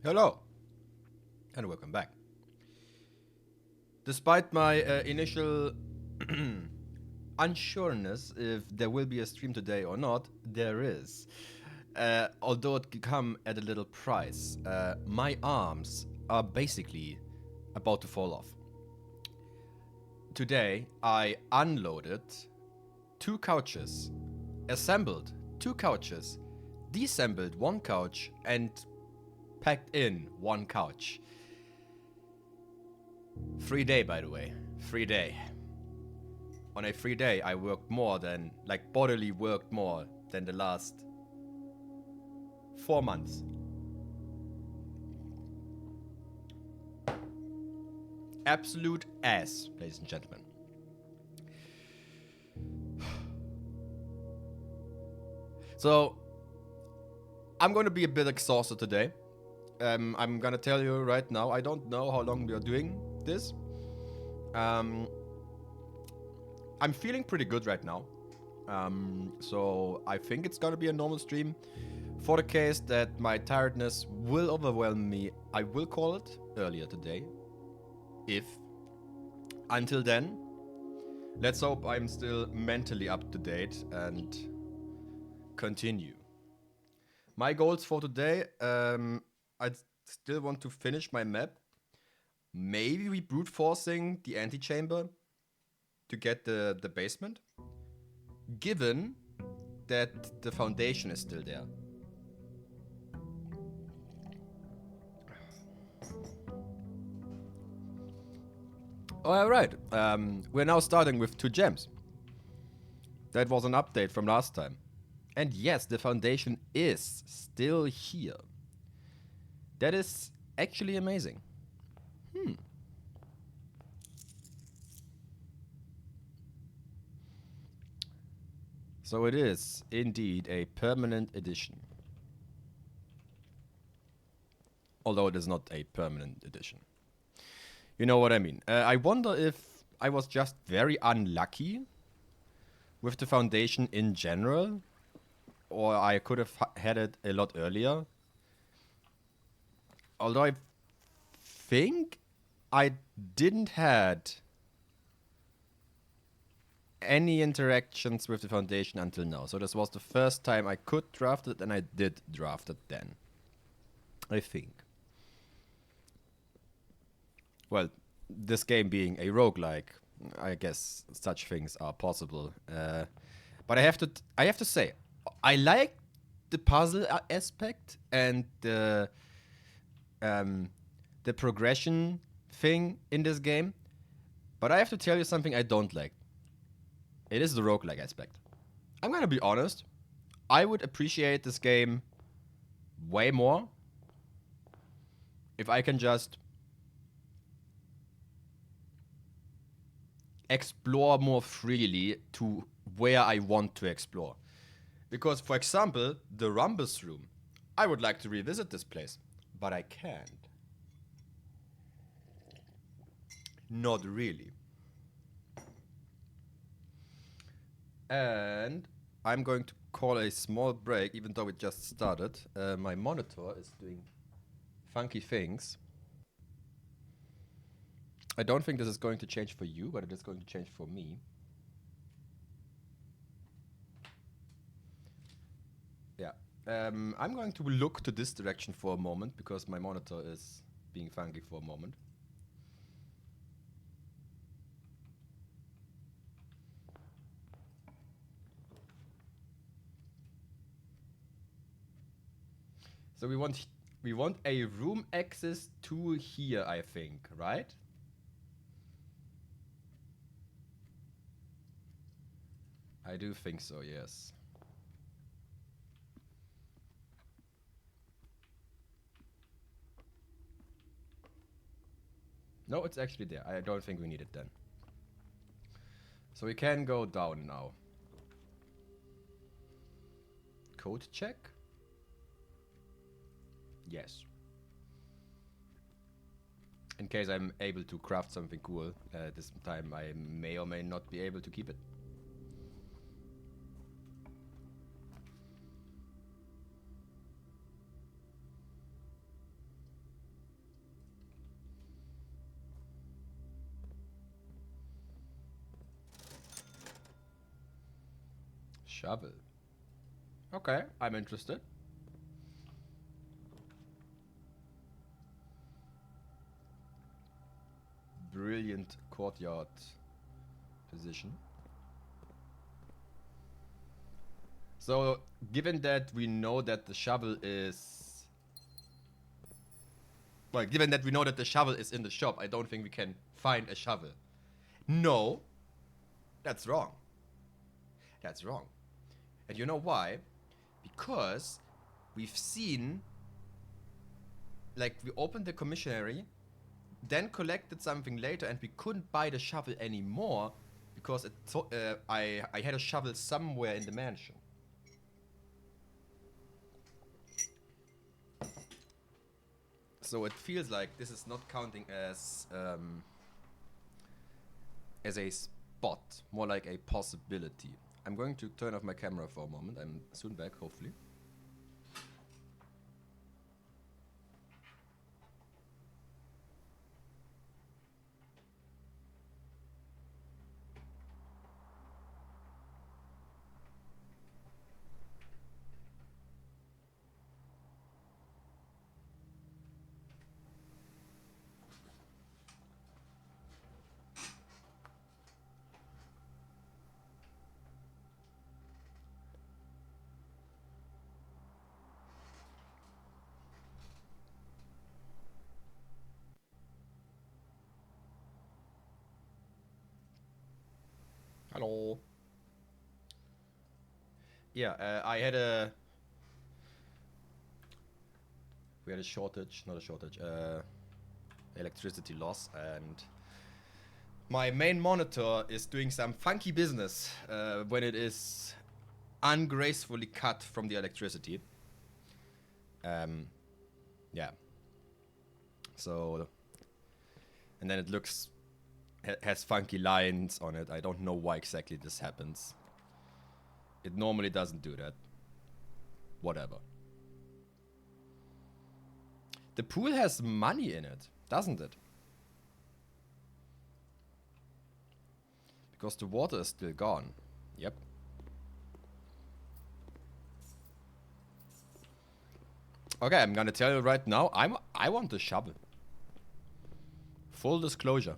Hello, and welcome back. Despite my initial unsureness if there will be a stream today or not, there is. Although it could come at a little price. My arms are basically about to fall off. Today, I unloaded 2 couches, assembled 2 couches, disassembled 1 couch, and packed in 1 couch. Free day, by the way. Free day. On a free day, I worked more than, like, bodily worked more than the last 4 months. Absolute ass, ladies and gentlemen. So, I'm going to be a bit exhausted today. I'm going to tell you right now, I don't know how long we are doing this. I'm feeling pretty good right now. So I think it's gonna be a normal stream. For the case that my tiredness will overwhelm me, I will call it earlier today. If. Until then, let's hope I'm still mentally up to date and continue. My goals for today, I still want to finish my map. Maybe we brute forcing the antechamber to get the basement. Given that the foundation is still there. Alright, we're now starting with 2 gems. That was an update from last time. And yes, the foundation is still here. That is actually amazing. So it is indeed a permanent edition. Although it is not a permanent edition. You know what I mean. I wonder if I was just very unlucky with the foundation in general, or I could have had it a lot earlier. Although I think I didn't had any interactions with the foundation until now. So this was the first time I could draft it, and I did draft it then. I think. Well, this game being a roguelike, I guess such things are possible. But I have to say, I like the puzzle aspect and the progression thing in this game. But I have to tell you something I don't like. It is the roguelike aspect. I'm gonna be honest. I would appreciate this game way more if I can just explore more freely to where I want to explore. Because, for example, the Rumbus Room, I would like to revisit this place, but I can't. Not really. And I'm going to call a small break, even though it just started. My monitor is doing funky things. I don't think this is going to change for you, but it is going to change for me. Yeah. I'm going to look to this direction for a moment because my monitor is being funky for a moment. So we want a room access to here, I think, right? I do think so, yes. No, it's actually there. I don't think we need it then. So we can go down now. Code check? Yes. In case I'm able to craft something cool this time, I may or may not be able to keep it. shovel. Okay, I'm interested. Brilliant courtyard position. So, given that we know that the shovel is... Well, given that we know that the shovel is in the shop, I don't think we can find a shovel. No. That's wrong. That's wrong. And you know why? Because we've seen... Like, we opened the commissionary, then collected something later, and we couldn't buy the shovel anymore because I had a shovel somewhere in the mansion. So it feels like this is not counting as a spot, more like a possibility. I'm going to turn off my camera for a moment. I'm soon back, hopefully. Hello. Yeah, we had a shortage, not a shortage, electricity loss, and my main monitor is doing some funky business when it is ungracefully cut from the electricity. Yeah. So, and then it has funky lines on it. I don't know why exactly this happens. It normally doesn't do that. Whatever. The pool has money in it, doesn't it? Because the water is still gone. Yep. Okay, I'm gonna tell you right now, I want the shovel. Full disclosure.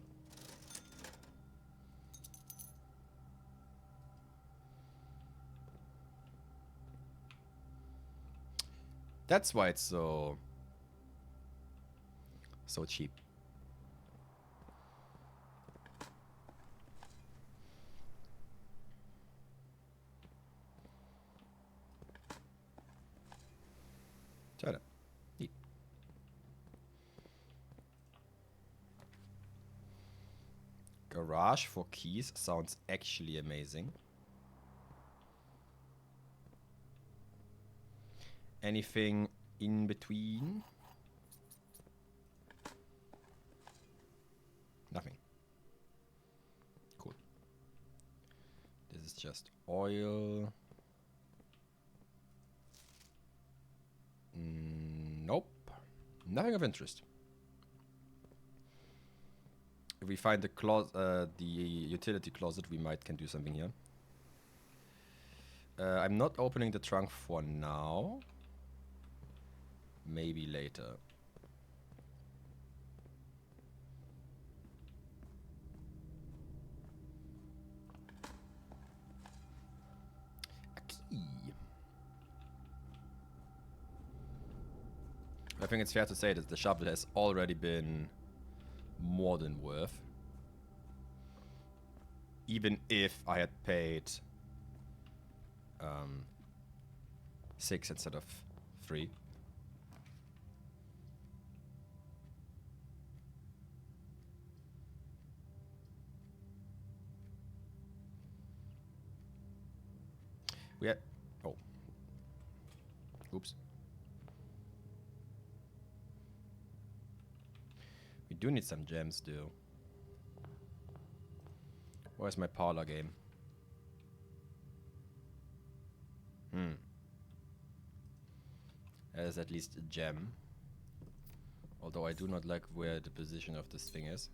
That's why it's so cheap. Try that. Neat. Garage for keys sounds actually amazing. Anything in between? Nothing. Cool. This is just oil. Nope. Nothing of interest. If we find the utility closet, we can do something here. I'm not opening the trunk for now. Maybe later. A key. I think it's fair to say that the shovel has already been more than worth. Even if I had paid 6 instead of 3. We had... Oh. Oops. We do need some gems, still. Where's my parlor game? That is at least a gem. Although I do not like where the position of this thing is.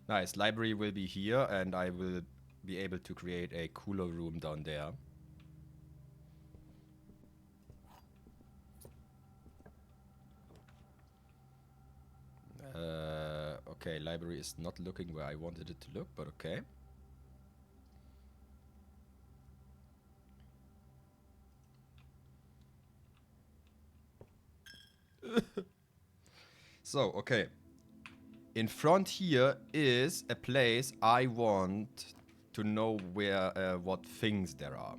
Nice. Library will be here, and I will be able to create a cooler room down there. Okay, library is not looking where I wanted it to look, but okay. So, okay. In front here is a place I want to know where, what things there are.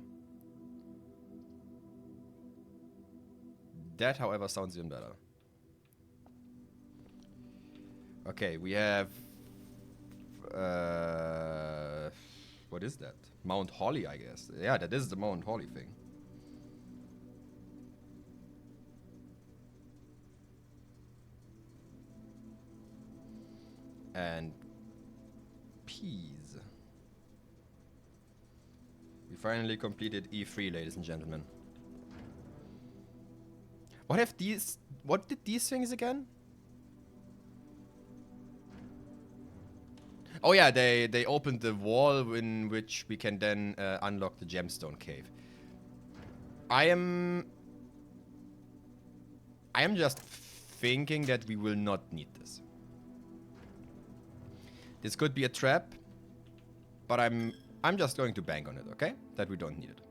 That, however, sounds even better. Okay, we have... what is that? Mount Holly, I guess. Yeah, that is the Mount Holly thing. And peas. We finally completed E3, ladies and gentlemen. What have these... What did these things again? Oh yeah, they opened the wall in which we can then unlock the gemstone cave. I am just thinking that we will not need this. This could be a trap, but I'm just going to bank on it, okay? That we don't need it.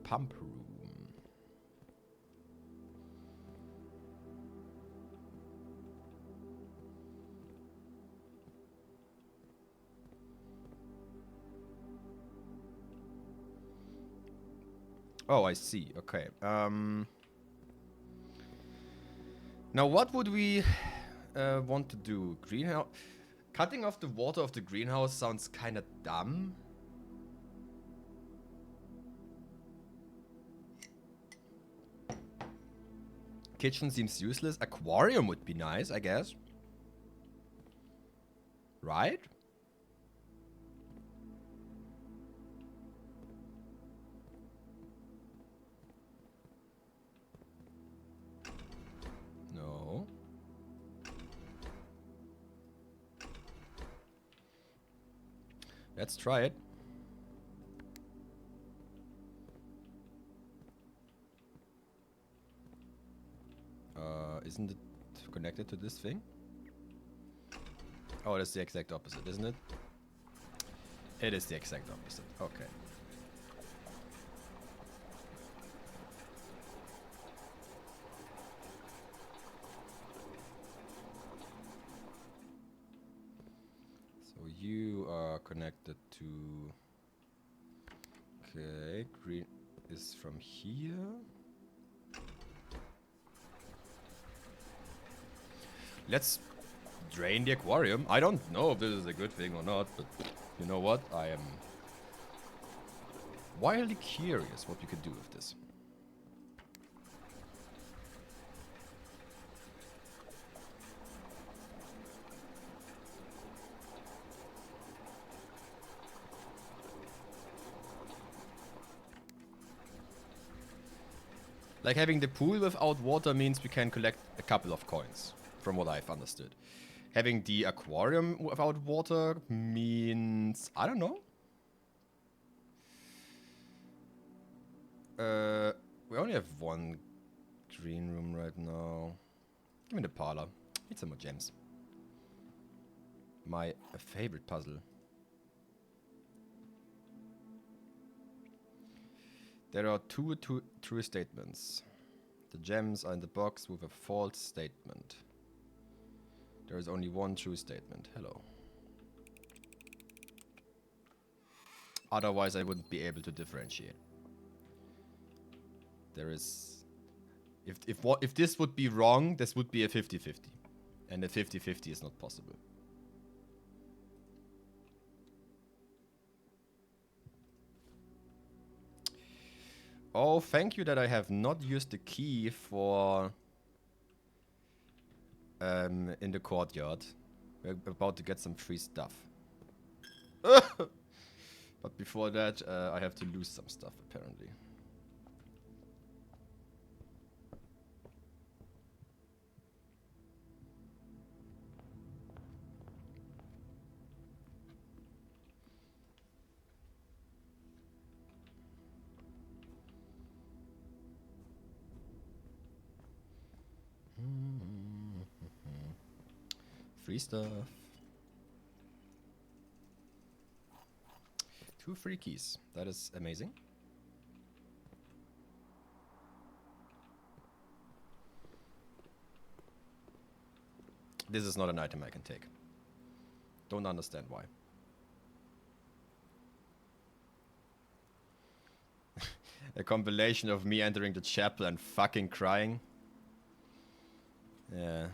Pump room. Oh, I see. Okay. Now, what would we want to do? Greenhouse? Cutting off the water of the greenhouse sounds kind of dumb. Kitchen seems useless. Aquarium would be nice, I guess. Right? No. Let's try it. Isn't it connected to this thing? Oh, that's the exact opposite, isn't it? It is the exact opposite. Okay. So you are connected to... Okay, green is from here. Let's drain the aquarium. I don't know if this is a good thing or not, but you know what? I am wildly curious what we could do with this. Like having the pool without water means we can collect a couple of coins, from what I've understood. Having the aquarium without water means... I don't know. We only have one green room right now. Give me the parlor. Need some more gems. My favorite puzzle. There are two true statements. The gems are in the box with a false statement. There is only one true statement. Hello. Otherwise, I wouldn't be able to differentiate. There is... If this would be wrong, this would be a 50-50. And a 50-50 is not possible. Oh, thank you that I have not used the key for... in the courtyard. We're about to get some free stuff. But before that, I have to lose some stuff, apparently. Free stuff. 2 free keys. That is amazing. This is not an item I can take. Don't understand why. A compilation of me entering the chapel and fucking crying. Yeah.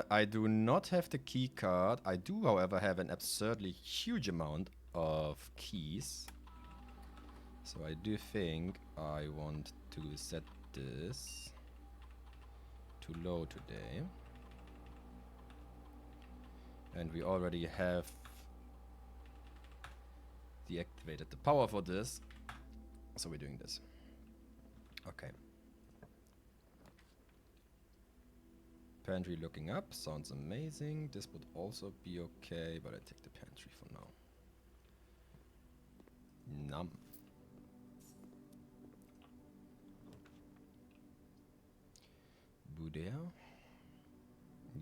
I do not have the key card. I do, however, have an absurdly huge amount of keys. So I do think I want to set this to low today. And we already have deactivated the power for this. So we're doing this. Okay. Pantry looking up, sounds amazing. This would also be okay, but I take the pantry for now. Num. Boudère.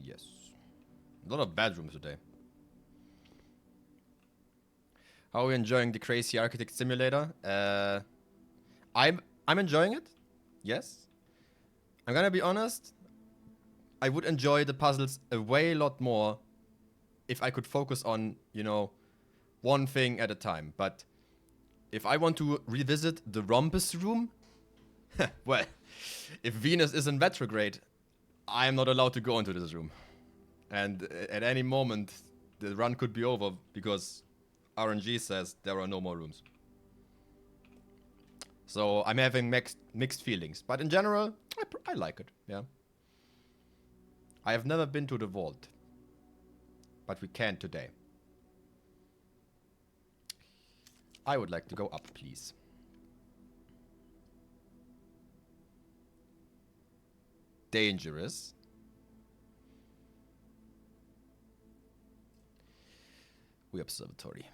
Yes. A lot of bedrooms today. How are we enjoying the Crazy Architect Simulator? I'm enjoying it. Yes. I'm gonna be honest. I would enjoy the puzzles a lot more if I could focus on, you know, one thing at a time. But if I want to revisit the Rhombus room, well, if Venus is in retrograde, I am not allowed to go into this room. And at any moment, the run could be over because RNG says there are no more rooms. So I'm having mixed feelings. But in general, I like it, yeah. I have never been to the vault, but we can today. I would like to go up, please. Dangerous. We observatory.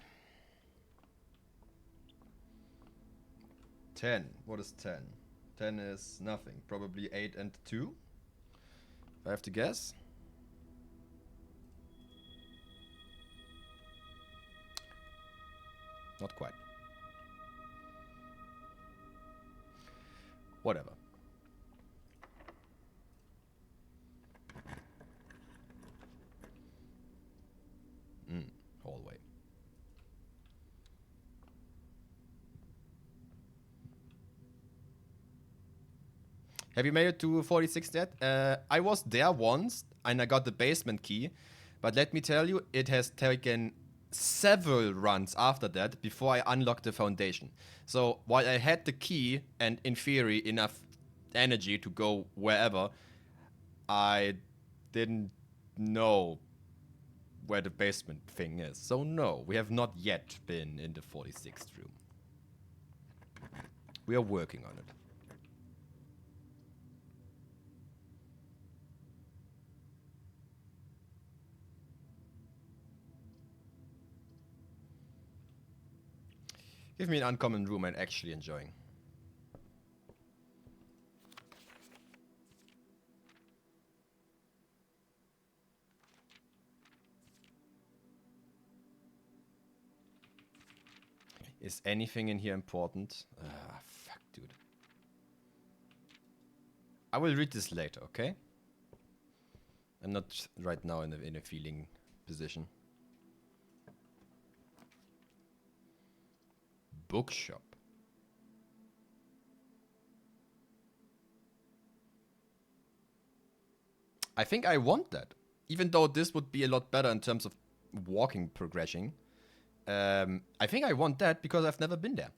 10. What is 10? 10 is nothing. Probably 8 and 2. I have to guess. Not quite. Whatever. Hallway. Have you made it to 46 yet? I was there once and I got the basement key. But let me tell you, it has taken several runs after that before I unlocked the foundation. So while I had the key and in theory enough energy to go wherever, I didn't know where the basement thing is. So no, we have not yet been in the 46th room. We are working on it. Give me an uncommon room I'm actually enjoying. Is anything in here important? Ah, fuck, dude. I will read this later, okay? I'm not right now in a feeling position. Bookshop. I think I want that. Even though this would be a lot better in terms of walking progression. I think I want that because I've never been there.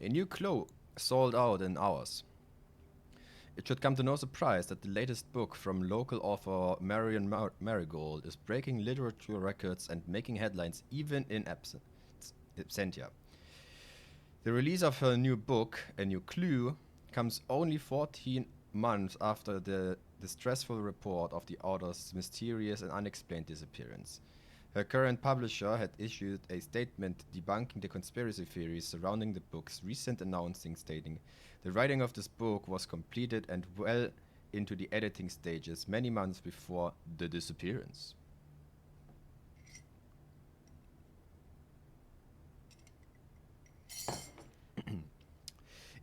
A new cloak sold out in hours. It should come to no surprise that the latest book from local author Marion Marigold is breaking literature records and making headlines even in absentia. The release of her new book, A New Clue, comes only 14 months after the distressful report of the author's mysterious and unexplained disappearance. Her current publisher had issued a statement debunking the conspiracy theories surrounding the book's recent announcing, stating, "The writing of this book was completed and well into the editing stages many months before the disappearance."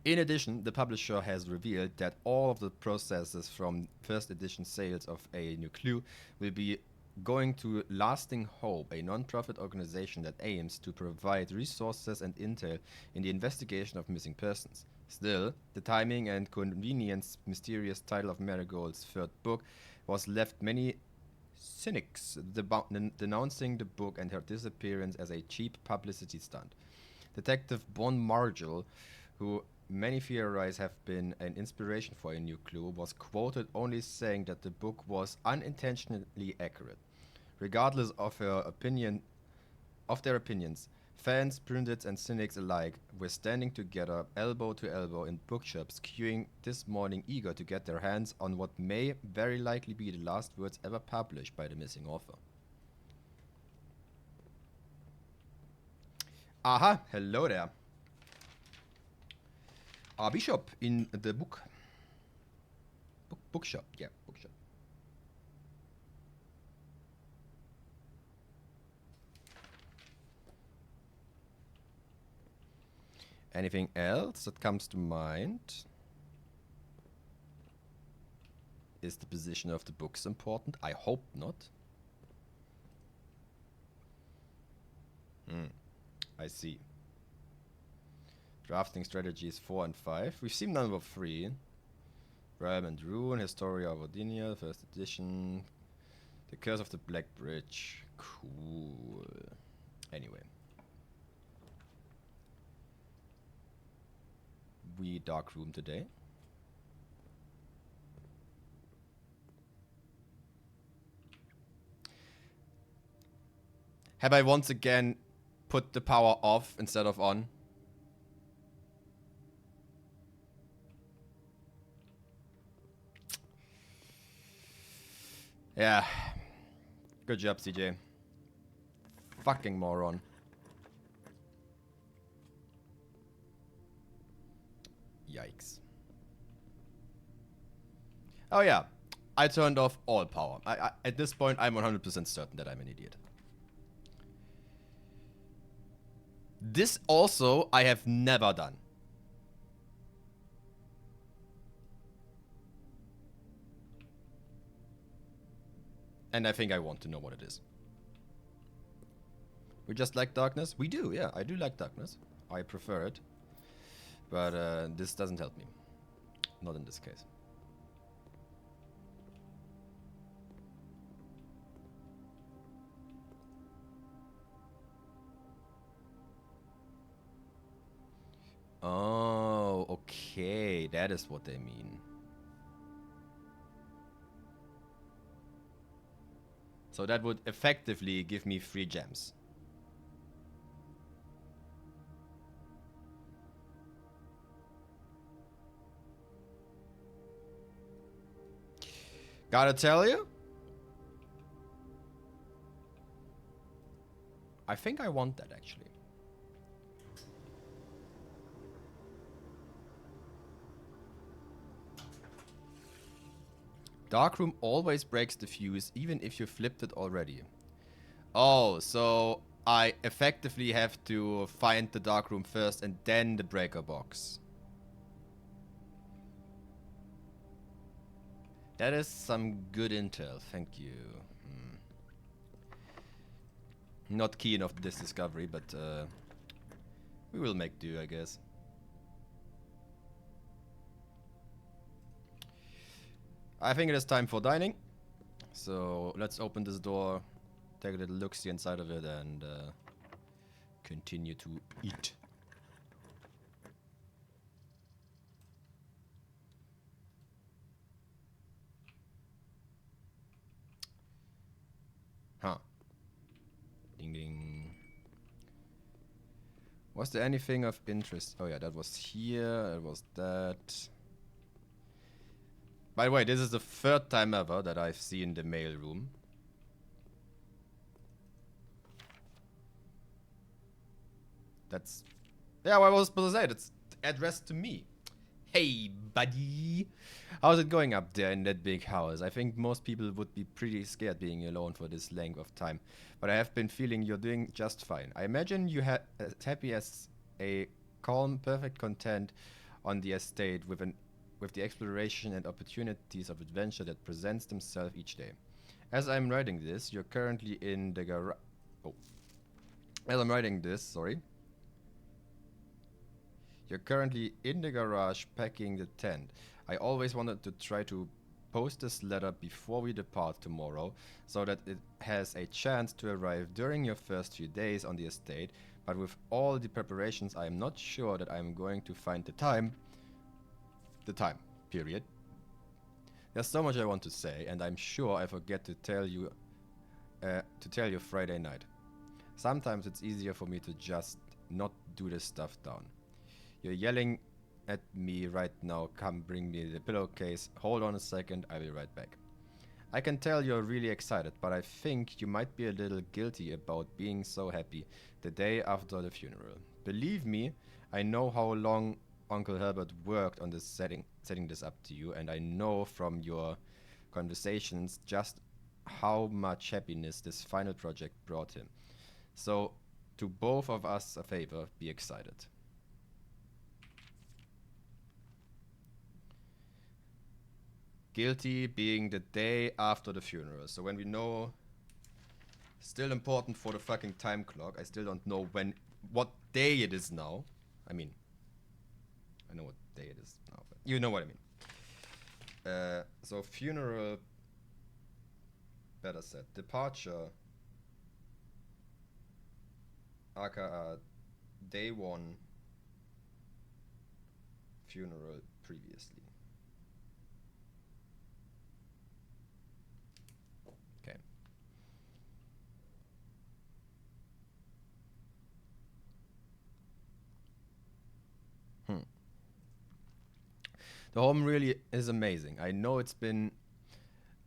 In addition, the publisher has revealed that all of the processes from first edition sales of A New Clue will be going to Lasting Hope, a non-profit organization that aims to provide resources and intel in the investigation of missing persons. Still, the timing and convenience mysterious title of Marigold's third book was left many cynics denouncing the book and her disappearance as a cheap publicity stunt. Detective Bon Margell, who many theorize have been an inspiration for A New Clue, was quoted only saying that the book was unintentionally accurate. Regardless of their opinions, fans, pundits, and cynics alike were standing together, elbow to elbow, in bookshops, queuing this morning, eager to get their hands on what may very likely be the last words ever published by the missing author. Aha, hello there. Bishop in the bookshop. Yeah, bookshop. Anything else that comes to mind? Is the position of the books important? I hope not. I see. Drafting strategies 4 and 5. We've seen number 3. Realm and Rune, Historia of Odinia, first edition. The Curse of the Black Bridge. Cool. Anyway. We dark room today. Have I once again put the power off instead of on? Yeah. Good job, CJ. Fucking moron. Yikes. Oh yeah. I turned off all power. At this point, I'm 100% certain that I'm an idiot. This also I have never done. And I think I want to know what it is. We just like darkness? We do, yeah. I do like darkness. I prefer it. But this doesn't help me. Not in this case. Oh, okay. That is what they mean. So that would effectively give me 3 gems. Gotta tell you, I think I want that actually. Darkroom always breaks the fuse, even if you flipped it already. Oh, so I effectively have to find the darkroom first and then the breaker box. That is some good intel, thank you. Not keen of this discovery, but we will make do, I guess. I think it is time for dining. So let's open this door, take a little look-see inside of it, and continue to eat. Ding ding. Was there anything of interest? Oh yeah, that was here. That was that. By the way, this is the third time ever that I've seen the mail room. That's... Yeah, what I was supposed to say. That's addressed to me. Hey, buddy. How's it going up there in that big house? I think most people would be pretty scared being alone for this length of time. But I have been feeling you're doing just fine. I imagine you as happy as a calm, perfect content on the estate with the exploration and opportunities of adventure that presents themselves each day. As I'm writing this, you're currently in the garage. Oh. As I'm writing this, sorry. You're currently in the garage packing the tent. I always wanted to try to post this letter before we depart tomorrow, so that it has a chance to arrive during your first few days on the estate, but with all the preparations I am not sure that I am going to find the time, period. There's so much I want to say, and I'm sure I forget to tell you Friday night. Sometimes it's easier for me to just not do this stuff down. You're yelling at me right now. Come bring me the pillowcase. Hold on a second, I'll be right back. I can tell you're really excited, but I think you might be a little guilty about being so happy the day after the funeral. Believe me, I know how long Uncle Herbert worked on this setting this up to you, and I know from your conversations just how much happiness this final project brought him. So, do both of us a favor, be excited. Guilty being the day after the funeral. So when we know, still important for the fucking time clock. I still don't know what day it is now. I mean, I know what day it is now, but you know what I mean. So funeral, better said, departure, aka day one, funeral previously. Okay. The home really is amazing. I know it's been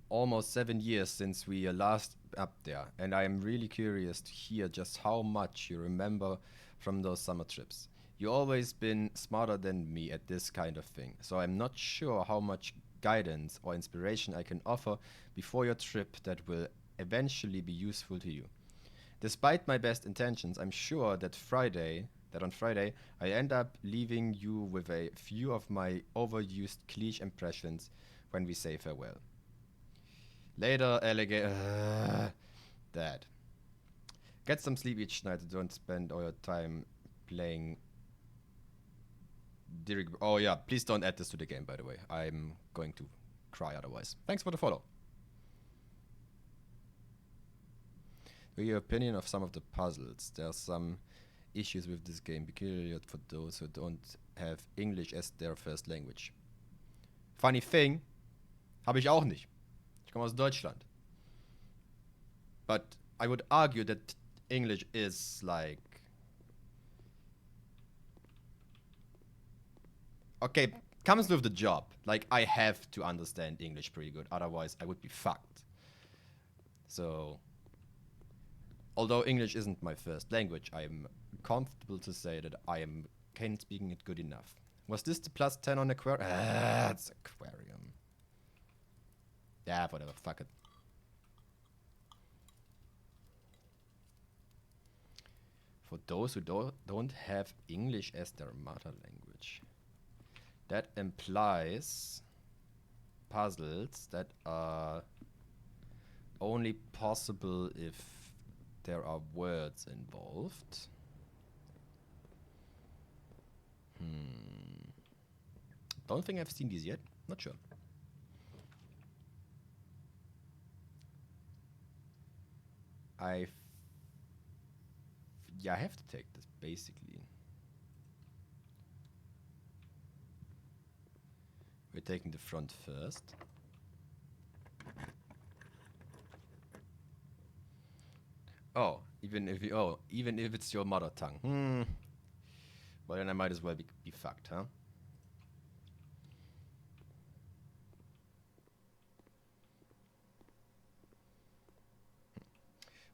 almost 7 years since we last up there, and I am really curious to hear just how much you remember from those summer trips. You've always been smarter than me at this kind of thing, so I'm not sure how much guidance or inspiration I can offer before your trip that will eventually be useful to you. Despite my best intentions, I'm sure that on Friday, I end up leaving you with a few of my overused cliche impressions when we say farewell. Later, alligator. Dad. Get some sleep each night. Don't spend all your time playing. Oh yeah, please don't add this to the game, by the way. I'm going to cry otherwise. Thanks for the follow. Your opinion of some of the puzzles. There are some issues with this game, peculiar for those who don't have English as their first language. Funny thing, habe ich auch nicht. Ich komme aus Deutschland. But I would argue that English is like... Okay, comes with the job. Like, I have to understand English pretty good, otherwise I would be fucked. So... Although English isn't my first language, I am comfortable to say that I can speaking it good enough. Was this the plus 10 on Aquarium? It's Aquarium. Yeah, whatever, fuck it. For those who don't have English as their mother language. That implies puzzles that are only possible if there are words involved. Don't think I've seen these yet. Not sure. I have to take this, basically. We're taking the front first. Oh, Even if even if it's your mother tongue. Well, then I might as well be fucked, huh?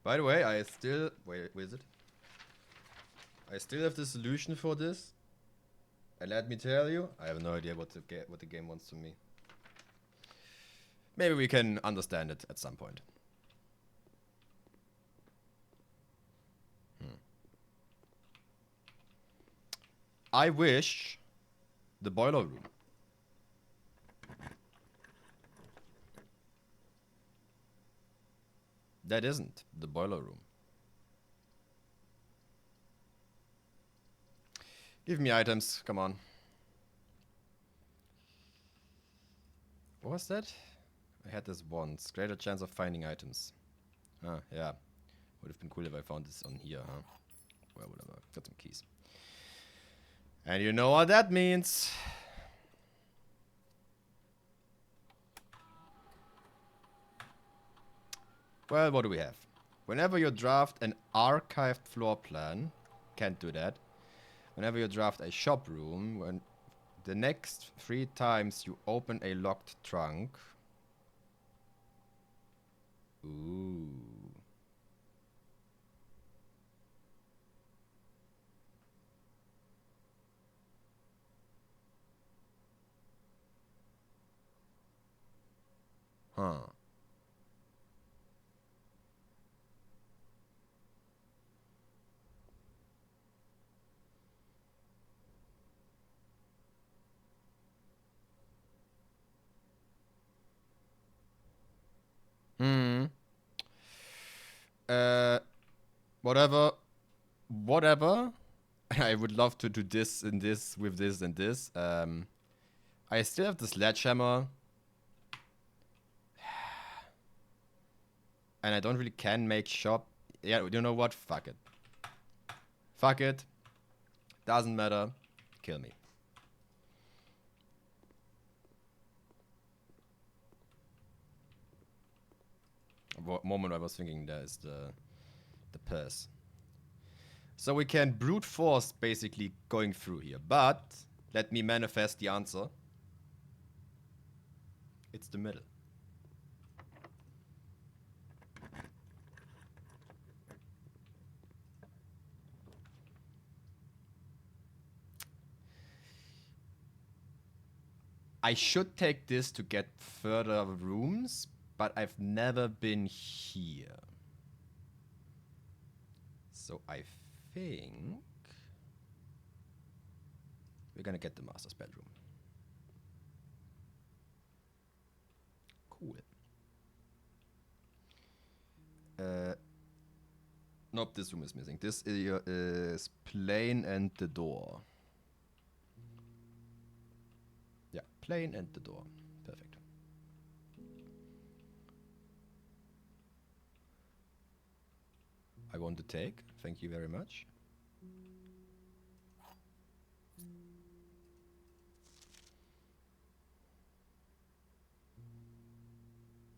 By the way, I still where is it? I still have the solution for this. And let me tell you, I have no idea what the game wants from me. Maybe we can understand it at some point. I wish the boiler room. That isn't the boiler room. Give me items, come on. What was that? I had this once. Greater chance of finding items. Ah, yeah. Would have been cool if I found this on here, huh? Well, whatever. Got some keys. And you know what that means. Well, what do we have? Whenever you draft an archived floor plan, can't do that. Whenever you draft a shop room, when the next 3 times you open a locked trunk. Ooh. Huh. Hmm. Whatever. Whatever. I would love to do this and this with this and this. I still have the sledgehammer. And I don't really can make shop. Yeah, you know what? Fuck it. Fuck it. Doesn't matter. Kill me. Moment I was thinking there is the purse. So we can brute force basically going through here. But let me manifest the answer. It's the middle. I should take this to get further rooms, but I've never been here. So I think we're gonna get the master's bedroom. Cool. Nope, this room is missing. This is plane and the door. Yeah, plane and the door. Perfect. I want to take. Thank you very much.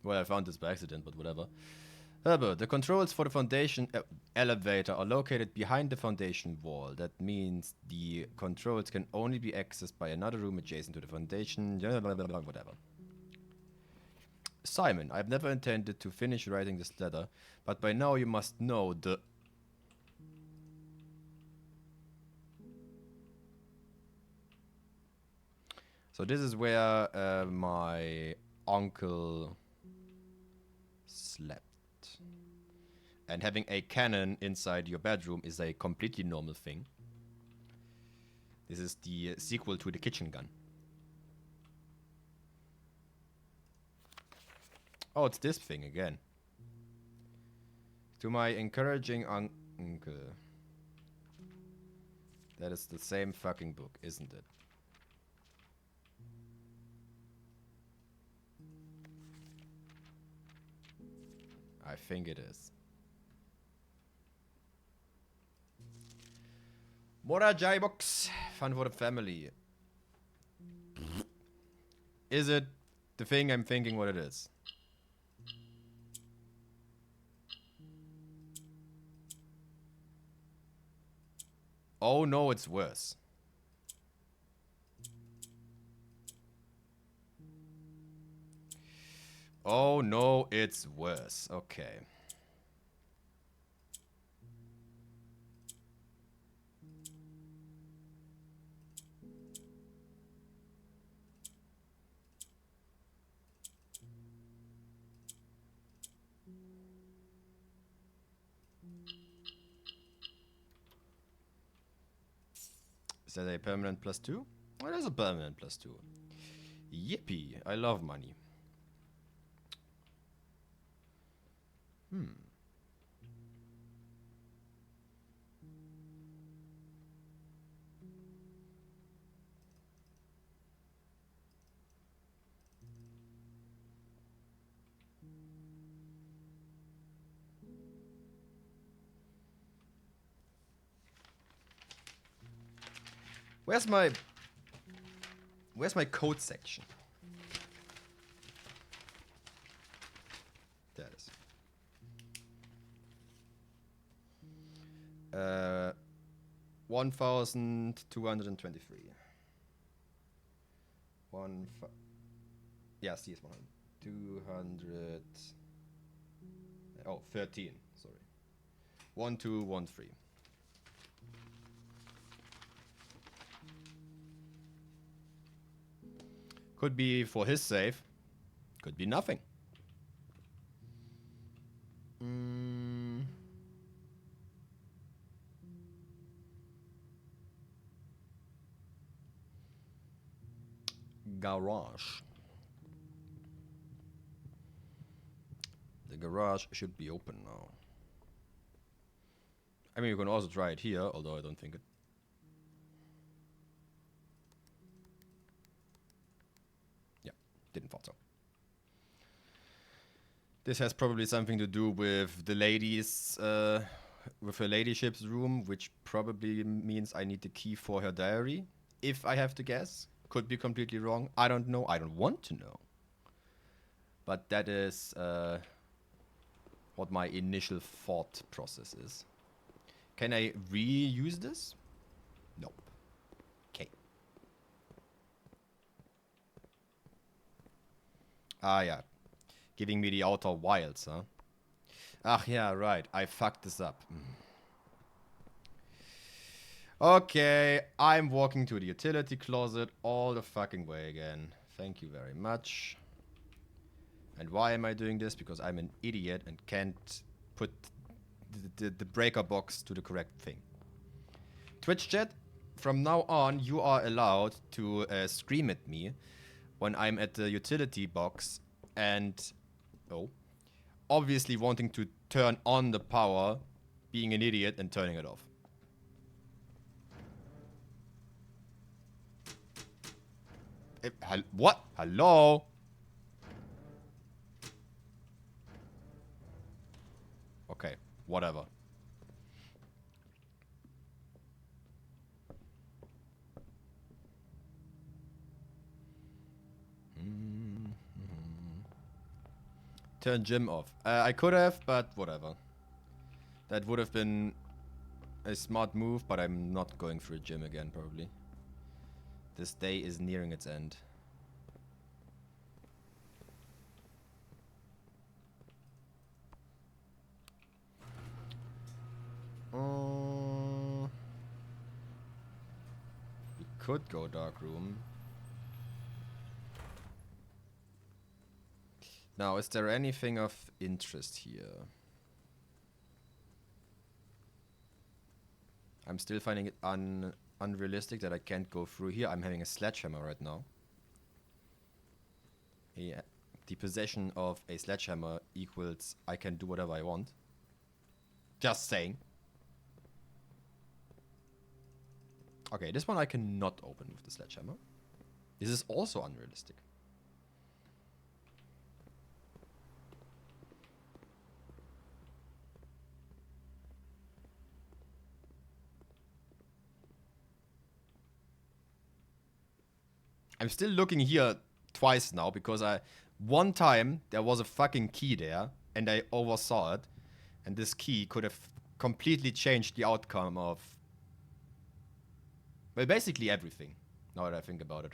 Well, I found this by accident, but whatever. Herbert, the controls for the foundation elevator are located behind the foundation wall. That means the controls can only be accessed by another room adjacent to the foundation. Whatever. Simon, I've never intended to finish writing this letter, but by now you must know the... So this is where my uncle slept. And having a cannon inside your bedroom is a completely normal thing. This is the sequel to the kitchen gun. Oh, it's this thing again. To my encouraging uncle. That is the same fucking book, isn't it? I think it is. Morajai box. Fun for the family. Is it the thing I'm thinking what it is? Oh no, it's worse. Oh no, it's worse. Okay. Is that a permanent +2? Well, it is a permanent +2. Yippee, I love money. Where's my code section? There it is. 1,223. Yeah, CS 100. 200. Oh, 13. Sorry. 1213. Could be for his save. Could be nothing. Garage. The garage should be open now. I mean, you can also try it here, although I don't think it. Yeah, didn't thought so. This has probably something to do with the ladies, with her ladyship's room, which probably means I need the key for her diary, if I have to guess. Could be completely wrong. I don't know. I don't want to know. But that is what my initial thought process is. Can I reuse this? Nope. Okay. Ah, yeah. Giving me the outer wilds, huh? Ah, yeah, right. I fucked this up. Okay, I'm walking to the utility closet all the fucking way again. Thank you very much. And why am I doing this? Because I'm an idiot and can't put the breaker box to the correct thing. Twitch chat, from now on, you are allowed to scream at me when I'm at the utility box and, obviously wanting to turn on the power, being an idiot and turning it off. What? Hello? Okay, whatever. Turn gym off. I could have, but whatever. That would have been a smart move, but I'm not going for a gym again, probably. This day is nearing its end. We could go dark room. Now, is there anything of interest here? I'm still finding it unrealistic that I can't go through here. I'm having a sledgehammer right now. Yeah. The possession of a sledgehammer equals I can do whatever I want. Just saying. Okay, this one I cannot open with the sledgehammer. This is also unrealistic. I'm still looking here twice now because one time there was a fucking key there and I oversaw it, and this key could have completely changed the outcome of Well, basically everything, now that I think about it.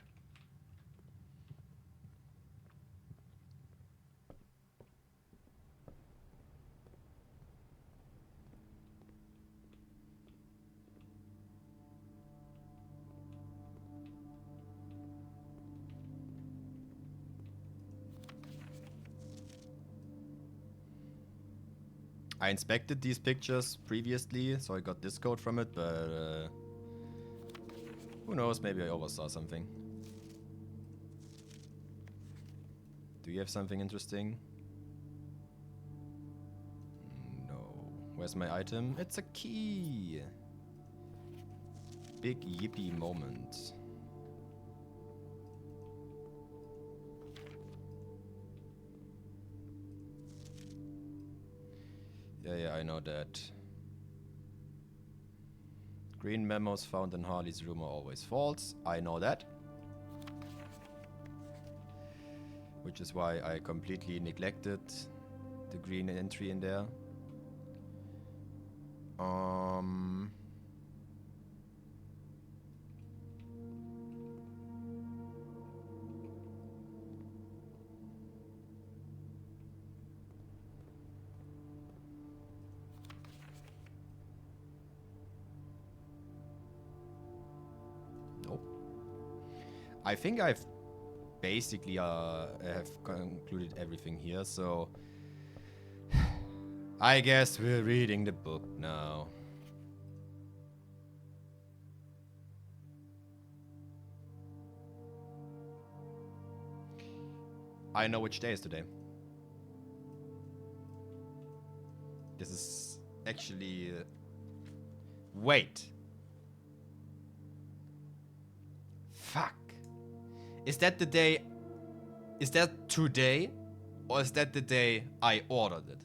I inspected these pictures previously, so I got this code from it, but who knows, maybe I oversaw something. Do you have something interesting? No. Where's my item? It's a key! Big yippee moment. Yeah, I know that. Green memos found in Harley's room are always false. I know that. Which is why I completely neglected the green entry in there. Nope. I think I've basically have concluded everything here, so I guess we're reading the book now. I know which day is today. This is actually... wait. Fuck. Is that the day... Is that today? Or is that the day I ordered it?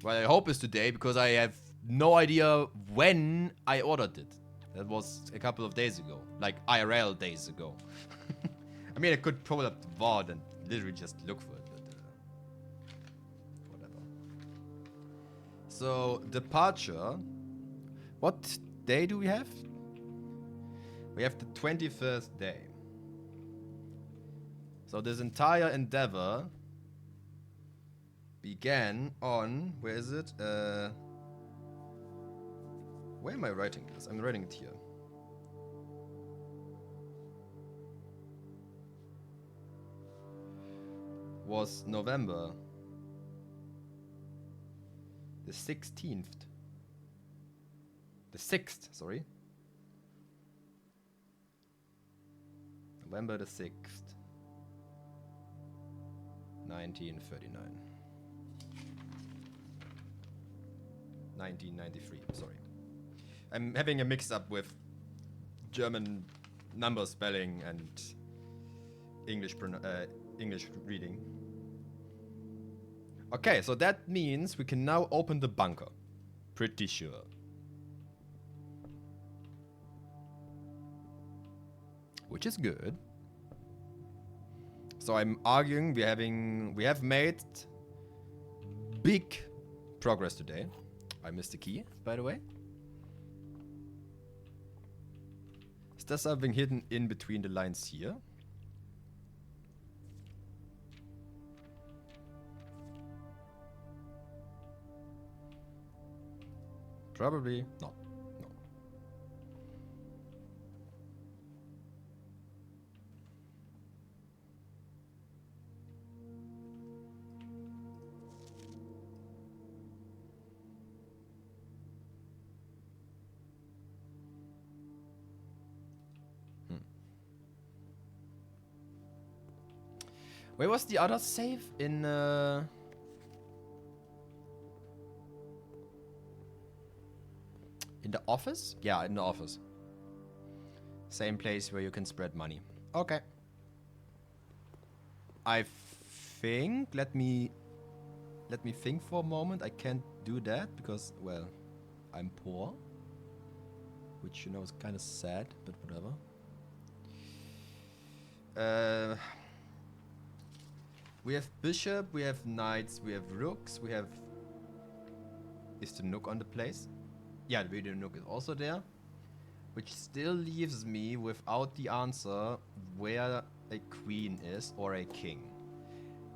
Well, I hope it's today, because I have no idea when I ordered it. That was a couple of days ago. Like, IRL days ago. I mean, I could pull up the VOD and literally just look for it, but... whatever. So, departure. What day do we have? We have the 21st day. So, this entire endeavor... began on, where is it? Where am I writing this? I'm writing it here. Was November the 16th. The 6th, sorry. November the 6th. 1939. 1993, sorry. I'm having a mix-up with German number spelling and English reading. Okay, so that means we can now open the bunker. Pretty sure. Which is good. So I'm arguing we have made big progress today. I missed the key, by the way. Is there something hidden in between the lines here? Probably not. No. Where was the other save? In the office? Yeah, in the office. Same place where you can spread money. Okay. I think, let me think for a moment. I can't do that because, well, I'm poor. which you know is kind of sad, but whatever. We have bishop, we have knights, we have rooks, we have... Is the nook on the place? Yeah, the radio nook is also there. Which still leaves me without the answer where a queen is or a king.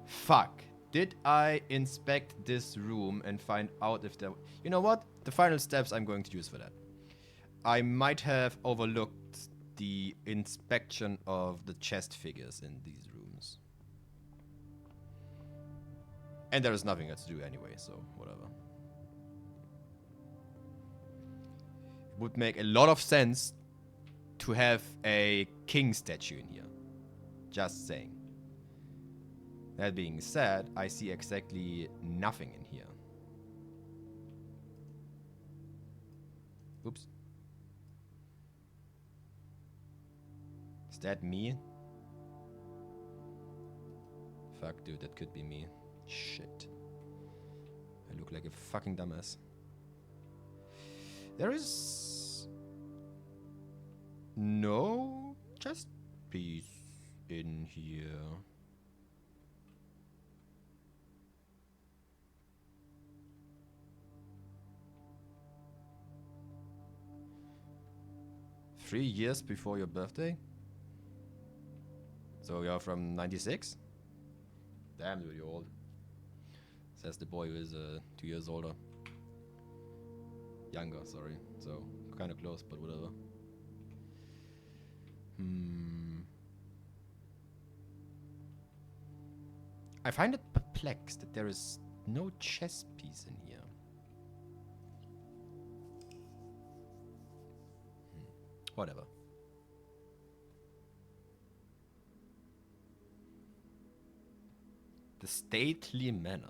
Fuck. Did I inspect this room and find out if there... You know what? The final steps I'm going to use for that. I might have overlooked the inspection of the chest figures in these rooms. And there is nothing else to do anyway, so whatever. It would make a lot of sense to have a king statue in here. Just saying. That being said, I see exactly nothing in here. Oops. Is that me? Fuck, dude, that could be me. Shit. I look like a fucking dumbass. There is no chest piece in here. Three years before your birthday? So you're from 96? Damn, dude, you're old. Says the boy who is 2 years older. Younger, sorry. So, kind of close, but whatever. I find it perplexed that there is no chess piece in here. Whatever. The stately manner.